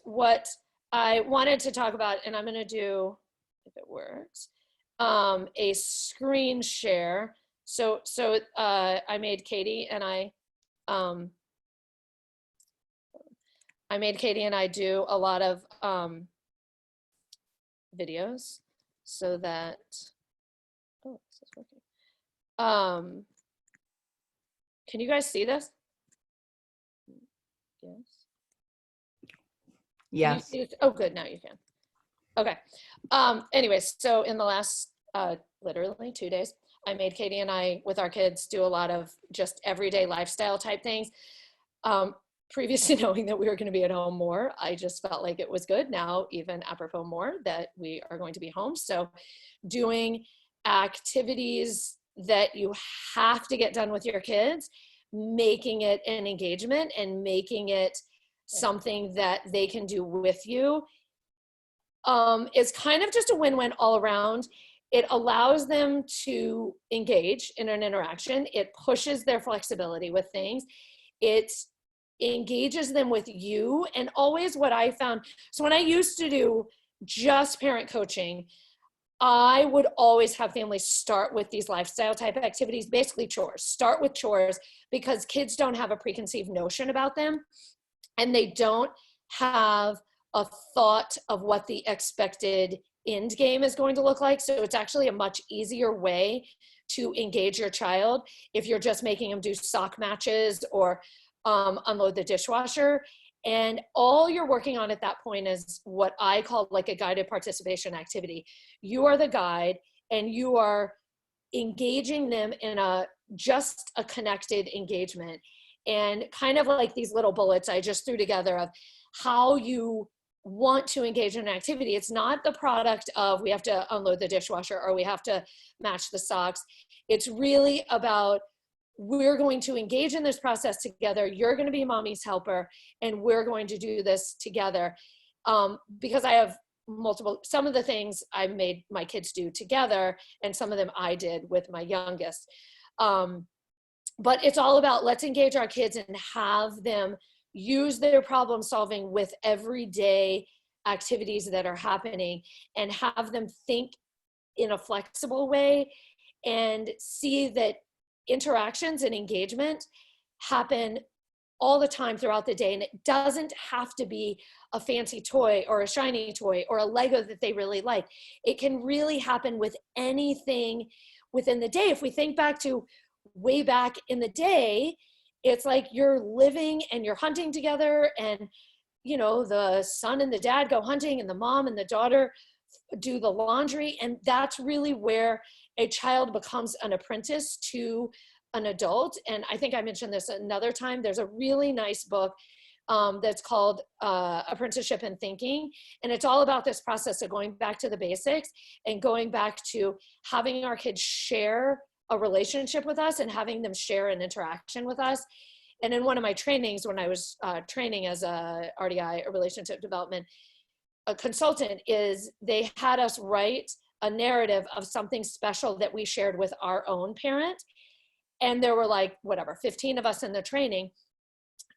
what I wanted to talk about, and I'm going to do, if it works, a screen share. So I made Katie and um, I do a lot of videos so that, oh, this is working. Can you guys see this? Yes. Yes. Oh, good. Now you can. Okay. Anyways, so in the last literally 2 days, I made Katie and I, with our kids, do a lot of just everyday lifestyle type things. Previously knowing that we were going to be at home more, I just felt like it was good. Now, even apropos more that we are going to be home. So doing activities that you have to get done with your kids, making it an engagement and making it something that they can do with you, is kind of just a win-win all around. It allows them to engage in an interaction. It pushes their flexibility with things. It engages them with you. And always what I found, so when I used to do just parent coaching, I would always have families start with these lifestyle type activities, basically chores. Start with chores because kids don't have a preconceived notion about them, and they don't have a thought of what the expected end game is going to look like. So it's actually a much easier way to engage your child if you're just making them do sock matches or unload the dishwasher. And all you're working on at that point is what I call like a guided participation activity. You are the guide and you are engaging them in just a connected engagement. And kind of like these little bullets I just threw together of how you want to engage in an activity. It's not the product of we have to unload the dishwasher or we have to match the socks. It's really about we're going to engage in this process together. You're going to be mommy's helper and we're going to do this together. Because I have some of the things I made my kids do together and some of them I did with my youngest. But it's all about let's engage our kids and have them use their problem solving with everyday activities that are happening and have them think in a flexible way and see that interactions and engagement happen all the time throughout the day. And it doesn't have to be a fancy toy or a shiny toy or a Lego that they really like. It can really happen with anything within the day. If we think back to way back in the day, it's like you're living and you're hunting together and, you know, the son and the dad go hunting and the mom and the daughter do the laundry. And that's really where a child becomes an apprentice to an adult. And I think I mentioned this another time. There's a really nice book that's called Apprenticeship in Thinking. And it's all about this process of going back to the basics and going back to having our kids share a relationship with us and having them share an interaction with us. And in one of my trainings, when I was training as a RDI, a relationship development a consultant, is they had us write a narrative of something special that we shared with our own parent. And there were like, whatever, 15 of us in the training.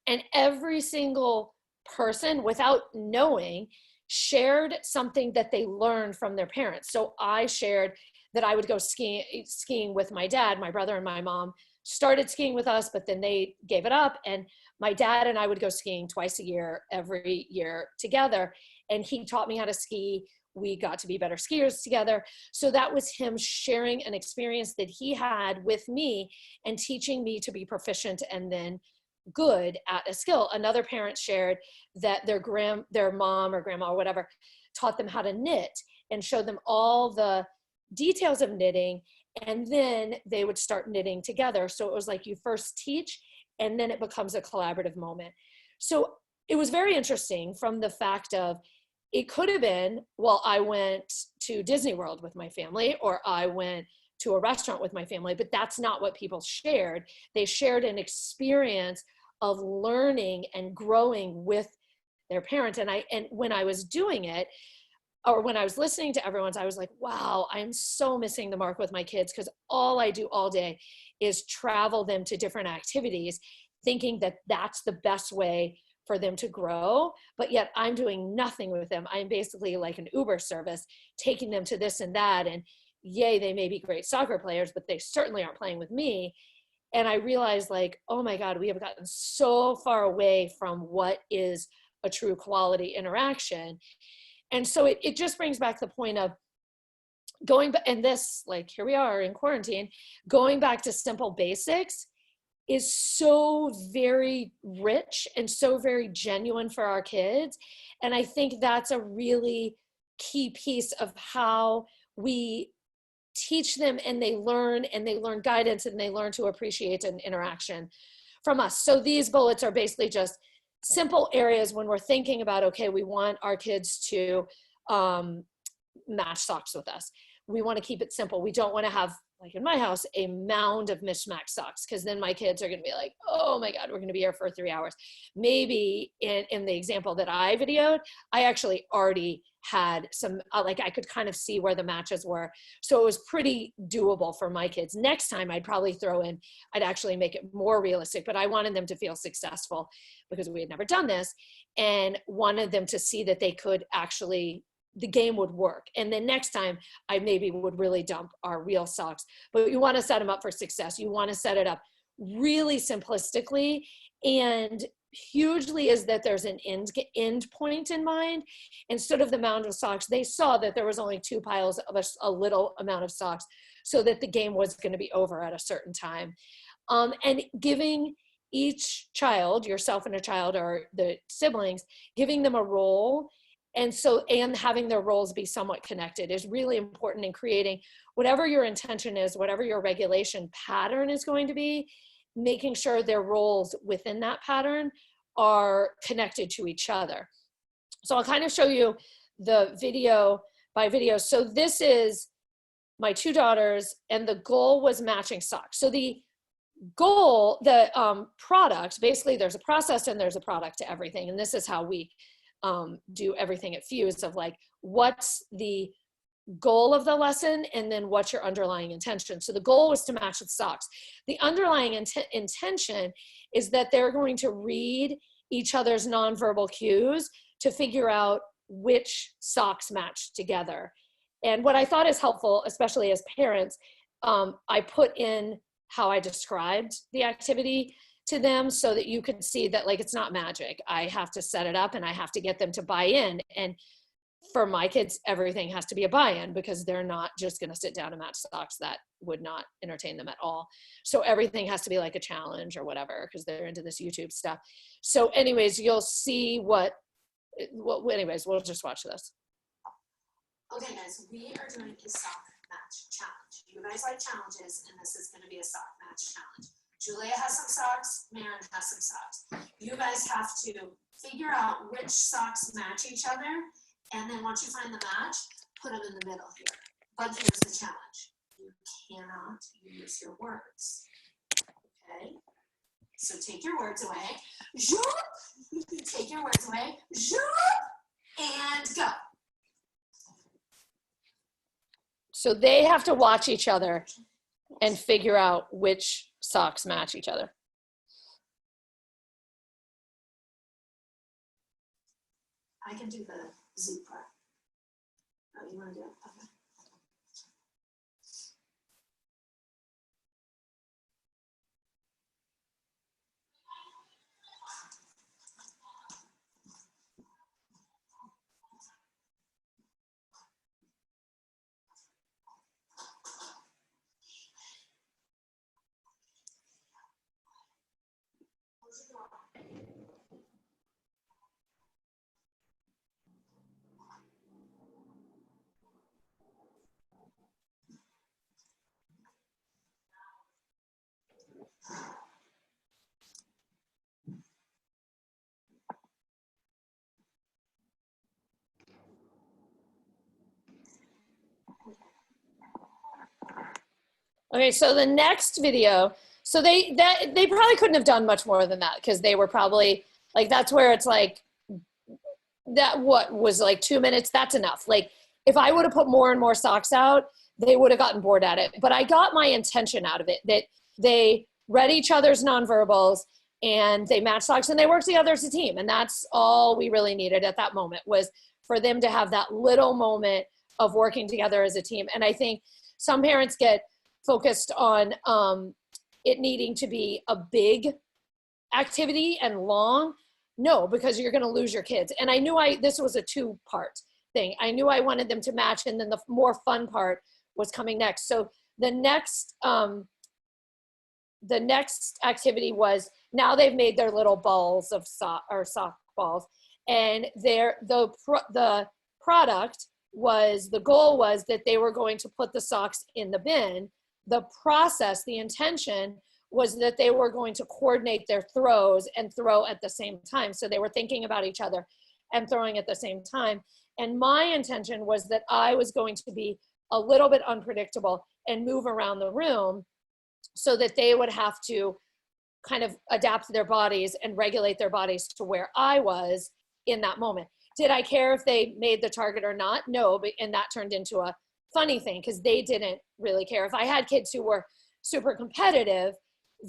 And every single person, without knowing, shared something that they learned from their parents. So I shared that I would go skiing with my dad. My brother and my mom started skiing with us, but then they gave it up. And my dad and I would go skiing twice a year, every year together. And he taught me how to ski. We got to be better skiers together. So that was him sharing an experience that he had with me and teaching me to be proficient and then good at a skill. Another parent shared that their mom or grandma or whatever taught them how to knit and showed them all the details of knitting, and then they would start knitting together. So it was like you first teach and then it becomes a collaborative moment. So it was very interesting from the fact of it could have been, well, I went to Disney World with my family or I went to a restaurant with my family, but that's not what people shared. They shared an experience of learning and growing with their parents. And when I was doing it, or when I was listening to everyone's, I was like, wow, I'm so missing the mark with my kids, because all I do all day is travel them to different activities, thinking that that's the best way for them to grow, but yet I'm doing nothing with them. I'm basically like an Uber service, taking them to this and that. And yay, they may be great soccer players, but they certainly aren't playing with me. And I realized like, oh my God, we have gotten so far away from what is a true quality interaction. And so it just brings back the point of going, and this, like, here we are in quarantine, going back to simple basics is so very rich and so very genuine for our kids. And I think that's a really key piece of how we teach them, and they learn guidance, and they learn to appreciate an interaction from us. So these bullets are basically just simple areas when we're thinking about, okay, we want our kids to match socks with us. We want to keep it simple. We don't want to have, like in my house, a mound of mismatched socks, because then my kids are going to be like, oh my God, we're going to be here for 3 hours. Maybe in the example that I videoed, I actually already had some, like I could kind of see where the matches were. So it was pretty doable for my kids. Next time I'd probably throw in, I'd actually make it more realistic, but I wanted them to feel successful because we had never done this, and wanted them to see that they could actually, the game would work. And then next time I maybe would really dump our real socks, but you want to set them up for success. You want to set it up really simplistically, and hugely is that there's an end point in mind. Instead of the mound of socks, they saw that there was only 2 piles of a little amount of socks, so that the game was going to be over at a certain time. And giving each child, yourself and a child, or the siblings, giving them a role, and having their roles be somewhat connected is really important in creating whatever your intention is, whatever your regulation pattern is going to be, making sure their roles within that pattern are connected to each other. So I'll kind of show you the video by video. So this is my 2 daughters, and the goal was matching socks. So the goal, the product, basically there's a process and there's a product to everything. And this is how we do everything at Fuse, of like, what's the goal of the lesson, and then what's your underlying intention. So the goal was to match with socks. The underlying intention is that they're going to read each other's nonverbal cues to figure out which socks match together. And what I thought is helpful, especially as parents, I put in how I described the activity to them so that you can see that, like, it's not magic. I have to set it up and I have to get them to buy in. And for my kids, everything has to be a buy-in, because they're not just going to sit down and match socks. That would not entertain them at all. So everything has to be like a challenge or whatever, because they're into this YouTube stuff. So anyways, you'll see anyways, we'll just watch this. Okay guys, we are doing a sock match challenge. You guys like challenges, and this is going to be a sock match challenge. Julia has some socks, Maren has some socks. You guys have to figure out which socks match each other, and then once you find the match, put them in the middle here. But here's the challenge. You cannot use your words. Okay? So take your words away. Take your words away. And go. So they have to watch each other and figure out which socks match each other. I can do the zoo part. Oh, you want to do it? Okay. Okay, so the next video, so they probably couldn't have done much more than that, because they were probably like, that's where it's like, that what was like 2 minutes, that's enough. Like, if I would have put more and more socks out, they would have gotten bored at it. But I got my intention out of it, that they read each other's nonverbals, and they matched socks and they worked together as a team. And that's all we really needed at that moment, was for them to have that little moment of working together as a team. And I think some parents get focused on it needing to be a big activity and long. No, because you're going to lose your kids. And I knew this was a 2-part thing. I knew I wanted them to match, and then the more fun part was coming next. So the next activity was, now they've made their little balls of sock balls, and the product was, the goal was that they were going to put the socks in the bin. The process, the intention was that they were going to coordinate their throws and throw at the same time. So they were thinking about each other and throwing at the same time. And my intention was that I was going to be a little bit unpredictable and move around the room so that they would have to kind of adapt their bodies and regulate their bodies to where I was in that moment. Did I care if they made the target or not? No, and that turned into a funny thing because they didn't really care. If I had kids who were super competitive,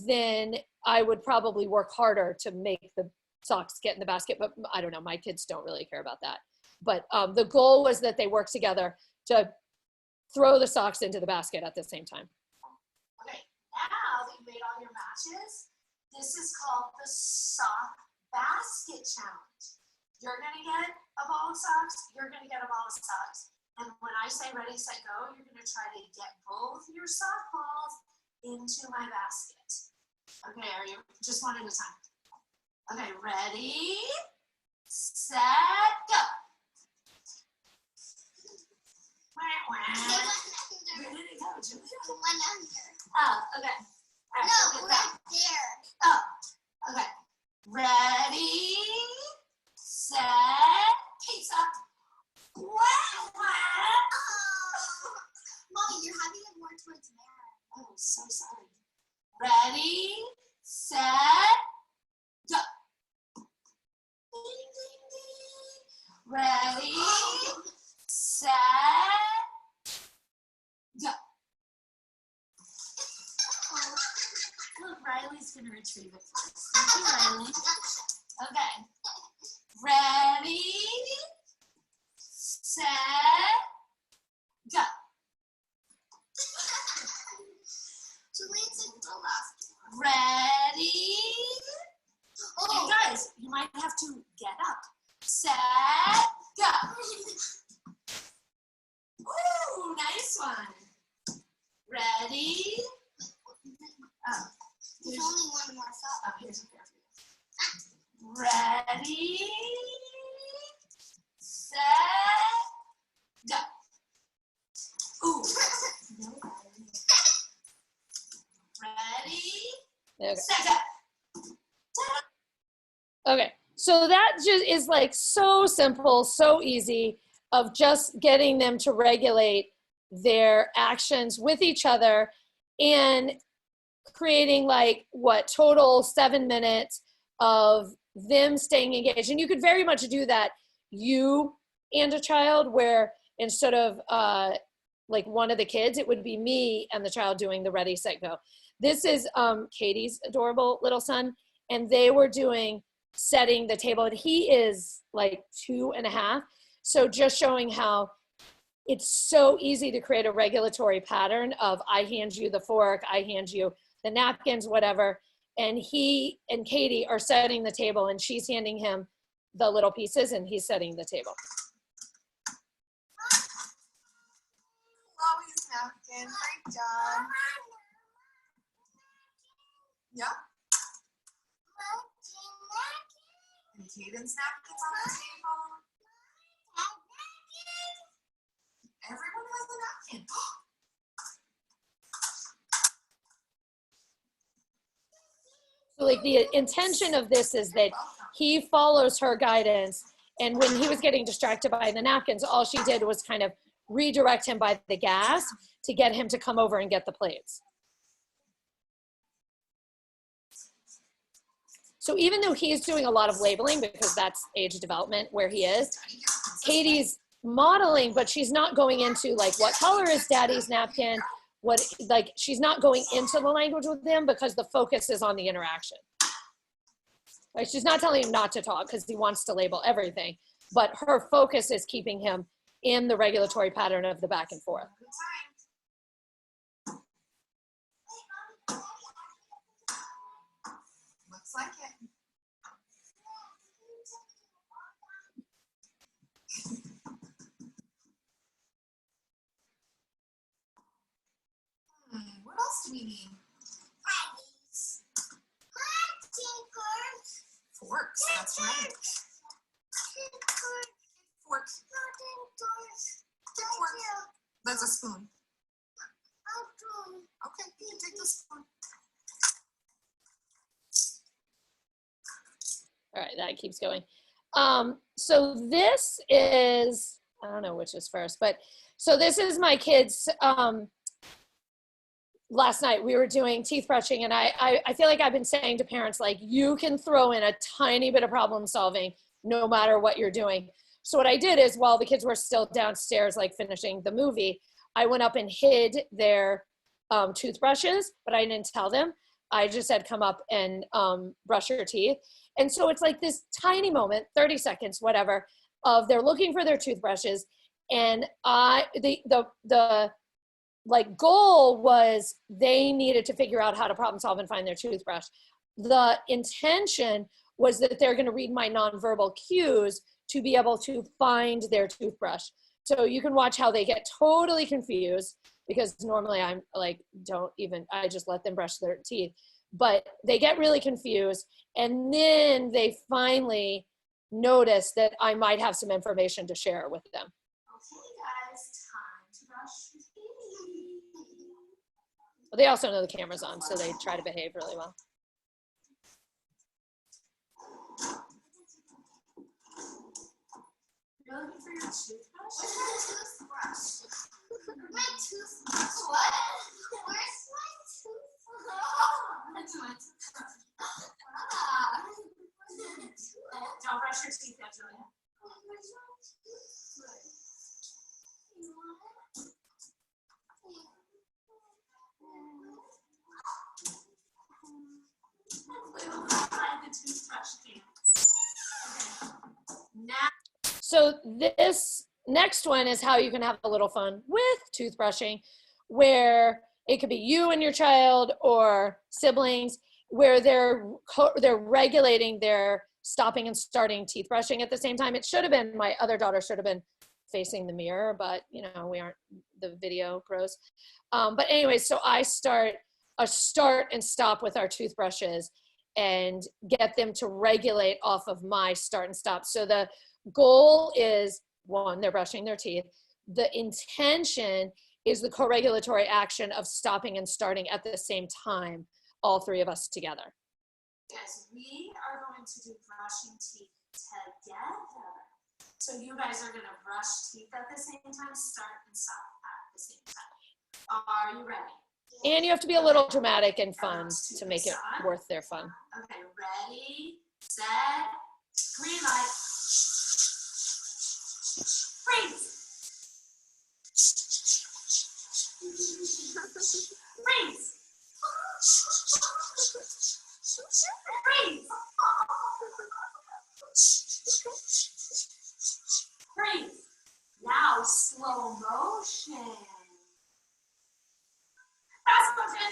then I would probably work harder to make the socks get in the basket. But I don't know, my kids don't really care about that. But the goal was that they work together to throw the socks into the basket at the same time. Okay, now that you made all your matches, this is called the sock basket challenge. You're gonna get a ball of socks, you're gonna get a ball of socks. And when I say ready, set, go, you're gonna try to get both your sock balls into my basket. Okay, are you, just one at a time. Okay, ready, set, go. Where did it go, Julia? One under. Oh, okay. All right, No, right there. Oh, okay. Ready, set, case up. Wow. Mommy, you're having it more towards there. Oh, so sorry. Ready, set, go. Ding, ding, ding. Ready, set, go. Look, Riley's gonna retrieve it first. Thank you, Riley. Okay. Ready, set, go. Julian's in the last. Ready? Oh, You guys, you might have to get up. Set, go. Woo, nice one. Ready? Oh, there's only one more sock. oh, here's a pair for you. Ready? Set, go. Ooh. No, ready? Okay. Set, go. Okay, so that just is like so simple, so easy, of just getting them to regulate their actions with each other and creating like what, total 7 minutes of them staying engaged. And you could very much do that, you and a child, where instead of like one of the kids, it would be me and the child doing the ready, set, go. This is Katie's adorable little son, and they were doing setting the table, and he is like 2.5. So just showing how it's so easy to create a regulatory pattern of, I hand you the fork, I hand you the napkins, whatever. And he and Katie are setting the table, and she's handing him the little pieces, and he's setting the table. Chloe's napkin. Great job. Yeah. And Caden's napkins on the table. Everyone has a napkin. So like the intention of this is that he follows her guidance, and when he was getting distracted by the napkins, all she did was kind of redirect him by the gas to get him to come over and get the plates. So even though he's doing a lot of labeling, because that's age development where he is, Katie's modeling, but she's not going into like, what color is daddy's napkin? What, like, she's not going into the language with him because the focus is on the interaction. Like, she's not telling him not to talk because he wants to label everything, but her focus is keeping him in the regulatory pattern of the back and forth. Good time. Looks like it. What else do we need? Forks, that's right. Fork. Fork. That's a spoon. Okay, you can take the spoon. All right, that keeps going. So this is, I don't know which is first, but so this is my kids. Last night we were doing teeth brushing, and I feel like I've been saying to parents, like, you can throw in a tiny bit of problem solving no matter what you're doing. So what I did is, while the kids were still downstairs, like finishing the movie, I went up and hid their toothbrushes, but I didn't tell them. I just said, come up and brush your teeth. And so it's like this tiny moment, 30 seconds, whatever, of they're looking for their toothbrushes. And the like goal was they needed to figure out how to problem solve and find their toothbrush. The intention was that they're going to read my nonverbal cues to be able to find their toothbrush. So you can watch how they get totally confused, because normally I'm like, I just let them brush their teeth. But they get really confused, and then they finally notice that I might have some information to share with them. Okay, guys, time to brush your teeth. They also know the camera's on, so they try to behave really well. You're looking for your toothbrush? Where's my toothbrush? My toothbrush. What? Where's my toothbrush? That's my toothbrush. Ah. Don't brush your teeth yet, Julia. Where's my toothbrush? You want it? We will find the toothbrush dance. Okay. Now, So this next one is how you can have a little fun with toothbrushing, where it could be you and your child or siblings, where they're regulating their stopping and starting teeth brushing at the same time. It should have been, my other daughter should have been facing the mirror, but you know, we aren't the video pros. But anyway, so I start and stop with our toothbrushes and get them to regulate off of my start and stop. So the goal is, one, they're brushing their teeth. The intention is the co-regulatory action of stopping and starting at the same time, all three of us together. guys, we are going to do brushing teeth together. So you guys are gonna brush teeth at the same time, start and stop at the same time. Are you ready? And you have to be a little dramatic and fun to make it worth their fun. Okay, ready, set, green light. Freeze! Freeze! Freeze! Freeze! Now slow motion. Fast motion.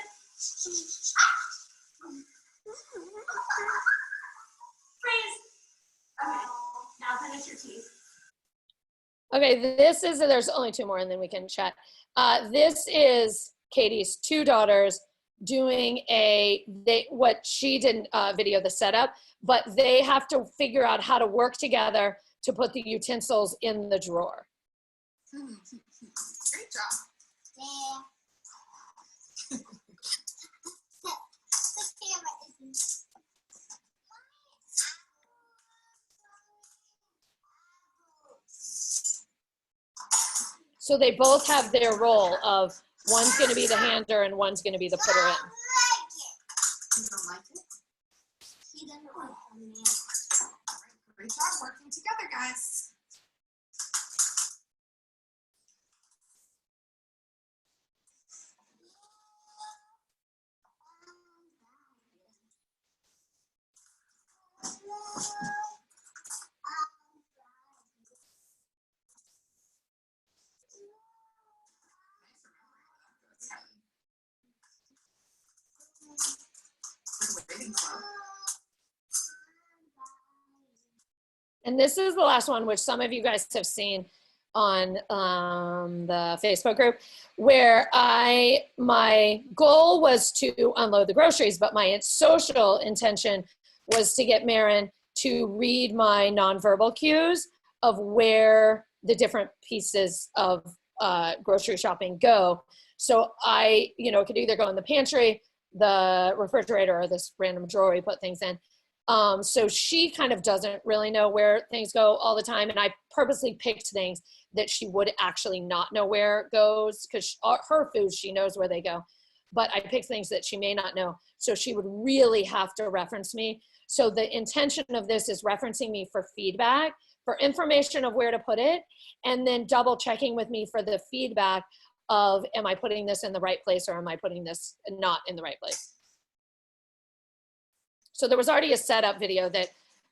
Freeze. Okay, now finish your teeth. Okay, there's only two more and then we can chat. This is Katie's two daughters doing what she didn't video the setup, but they have to figure out how to work together to put the utensils in the drawer. Great job. Yeah. The camera isn't. So they both have their role of, one's gonna be the hander and one's gonna be the putter in. You don't like it? He doesn't like them. All right, great job working together, guys. And this is the last one, which some of you guys have seen on the Facebook group, where my goal was to unload the groceries, but my social intention was to get Marin to read my nonverbal cues of where the different pieces of grocery shopping go. So it could either go in the pantry, the refrigerator, or this random drawer we put things in. So she kind of doesn't really know where things go all the time. And I purposely picked things that she would actually not know where it goes, because her foods, she knows where they go. But I picked things that she may not know. So she would really have to reference me. So the intention of this is referencing me for feedback, for information of where to put it, and then double checking with me for the feedback of, am I putting this in the right place, or am I putting this not in the right place? So there was already a setup video that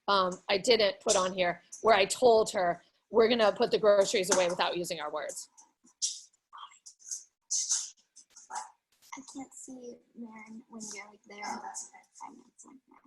I didn't put on here, where I told her, we're gonna put the groceries away without using our words. I can't see Marin when you're like there. Oh, that's okay. 5 minutes like that.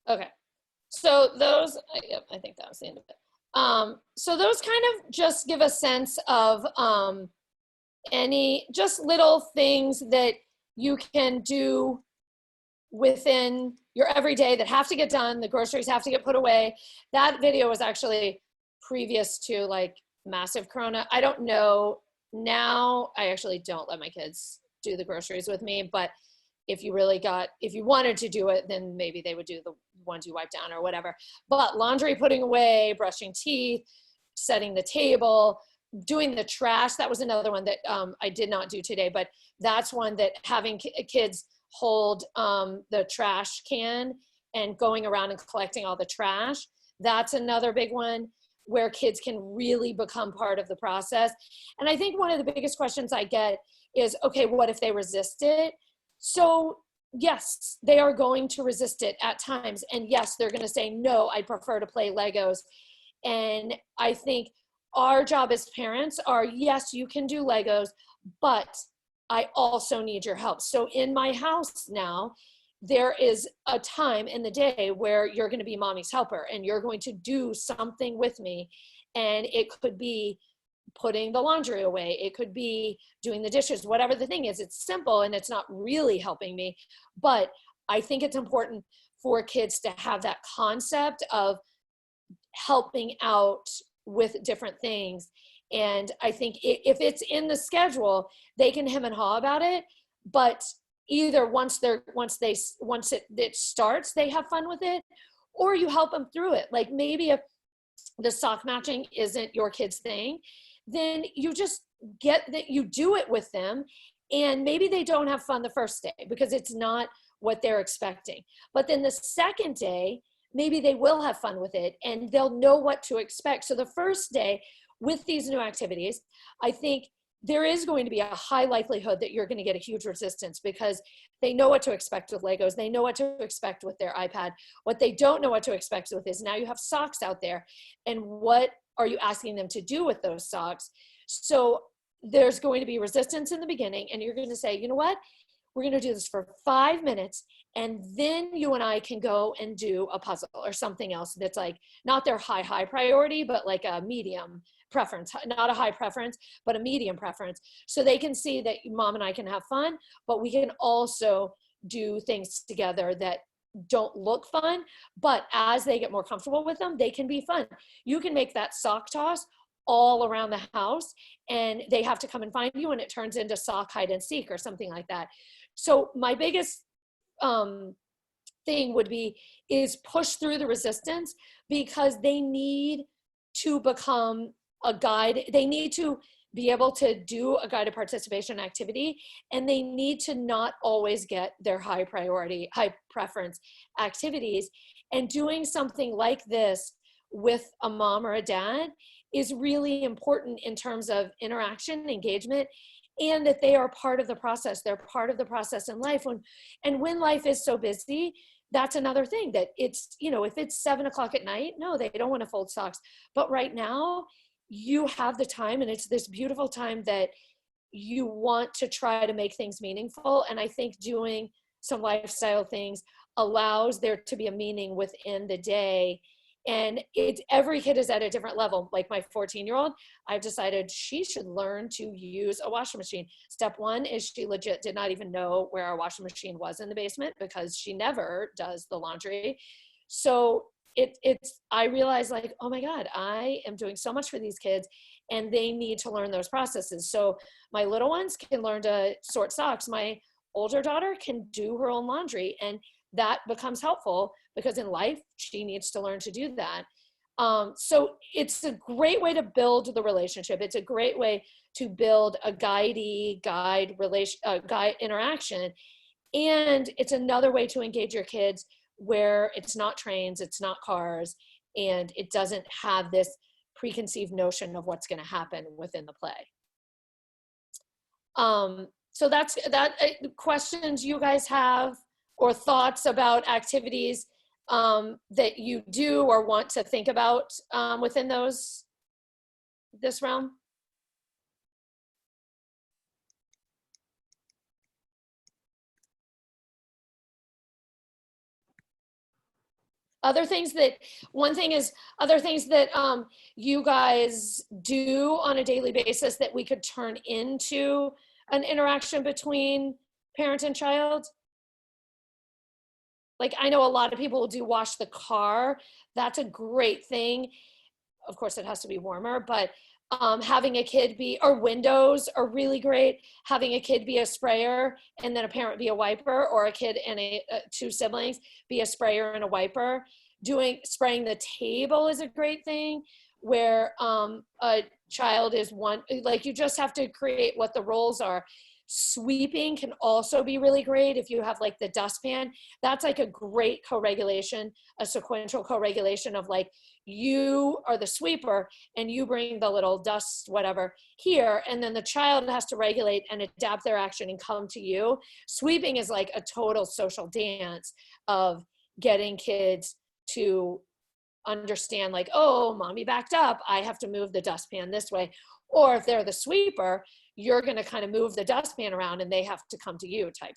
Okay, so those, yep, I think that was the end of it. So those kind of just give a sense of any just little things that you can do within your everyday that have to get done. The groceries have to get put away. That video was actually previous to like massive Corona. I don't know now. I actually don't let my kids do the groceries with me, but if you wanted to do it, then maybe they would do the ones you wipe down or whatever. But laundry, putting away, brushing teeth, setting the table, doing the trash, that was another one that I did not do today, but that's one that having kids hold the trash can and going around and collecting all the trash, that's another big one where kids can really become part of the process. And I think one of the biggest questions I get is, okay, what if they resist it? So yes, they are going to resist it at times. And yes, they're going to say, no, I prefer to play Legos. And I think our job as parents are, yes, you can do Legos, but I also need your help. So in my house now, there is a time in the day where you're going to be mommy's helper and you're going to do something with me. And it could be putting the laundry away. It could be doing the dishes, whatever the thing is. It's simple and it's not really helping me. But I think it's important for kids to have that concept of helping out with different things. And I think if it's in the schedule, they can hem and haw about it. But either once it starts, they have fun with it, or you help them through it. Like maybe if the sock matching isn't your kid's thing, then you just get that you do it with them, and maybe they don't have fun the first day because it's not what they're expecting. But then the second day, maybe they will have fun with it and they'll know what to expect. So the first day with these new activities, I think there is going to be a high likelihood that you're going to get a huge resistance because they know what to expect with Legos. They know what to expect with their iPad. What they don't know what to expect with is now you have socks out there. And what are you asking them to do with those socks? So there's going to be resistance in the beginning, and you're going to say, you know what? We're going to do this for 5 minutes, and then you and I can go and do a puzzle or something else that's like not their high priority, but like a medium preference, not a high preference, but a medium preference. So they can see that mom and I can have fun, but we can also do things together that don't look fun, but as they get more comfortable with them, they can be fun. You can make that sock toss all around the house and they have to come and find you and it turns into sock hide and seek or something like that. So my biggest thing would be is push through the resistance because they need to become a guide. They need to be able to do a guided participation activity, and they need to not always get their high priority, high preference activities. And doing something like this with a mom or a dad is really important in terms of interaction, engagement, and that they are part of the process. They're part of the process in life. And when life is so busy, that's another thing, that it's, you know, if it's 7 o'clock at night, no, they don't want to fold socks. But right now, you have the time, and it's this beautiful time that you want to try to make things meaningful. And I think doing some lifestyle things allows there to be a meaning within the day. And every kid is at a different level. Like my 14-year-old, I've decided she should learn to use a washing machine. Step one is she legit did not even know where our washing machine was in the basement, because she never does the laundry. So I realized, like, oh my God, I am doing so much for these kids, and they need to learn those processes. So my little ones can learn to sort socks. My older daughter can do her own laundry, and that becomes helpful because in life she needs to learn to do that. So it's a great way to build the relationship. It's a great way to build a guide interaction. And it's another way to engage your kids where it's not trains, it's not cars, and it doesn't have this preconceived notion of what's going to happen within the play. So that's that. Questions you guys have or thoughts about activities that you do or want to think about within this realm? Other things that you guys do on a daily basis that we could turn into an interaction between parent and child? Like, I know a lot of people will do wash the car. That's a great thing. Of course, it has to be warmer, but having a kid or windows are really great. Having a kid be a sprayer and then a parent be a wiper, or a kid and two siblings be a sprayer and a wiper. Spraying the table is a great thing, where a child is one, like, you just have to create what the roles are. Sweeping can also be really great if you have like the dustpan. That's like a great co-regulation, a sequential co-regulation of, like, you are the sweeper and you bring the little dust, whatever, here, and then the child has to regulate and adapt their action and come to you. Sweeping is like a total social dance of getting kids to understand, like, oh, mommy backed up, I have to move the dustpan this way. Or if they're the sweeper, you're going to kind of move the dustpan around and they have to come to you, type